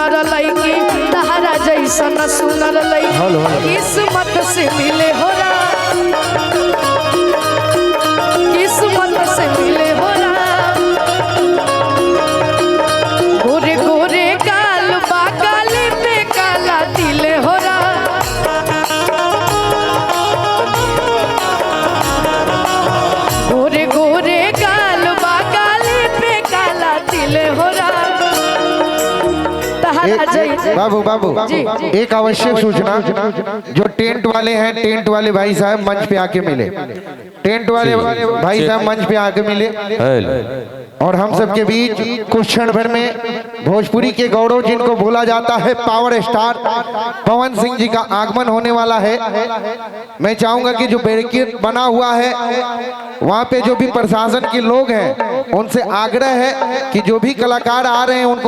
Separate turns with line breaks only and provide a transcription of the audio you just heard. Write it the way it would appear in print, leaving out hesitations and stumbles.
सुनर लईकी तहरा जैसन सुनर लईकी किस्मत से मिले हो किस्मत से मिले हो गोरे गोरे गाल बागाले पे काला दिल हो गोरे गोरे गाल बागाले पे काला दिल हो
बाबू बाबू एक आवश्यक सूचना, जो टेंट वाले हैं, टेंट वाले भाई साहब मंच पे आके मिले, टेंट वाले भाई साहब मंच पे आके मिले और हम सबके बीच कुछ क्षण भर में भोजपुरी के गौरव जिनको बोला जाता है पावर स्टार पवन सिंह जी का आगमन होने वाला है। मैं चाहूंगा कि जो बैरिकेड बना हुआ है वहां पे जो भी प्रशासन के लोग हैं उनसे आग्रह है कि जो भी कलाकार आ रहे हैं उनको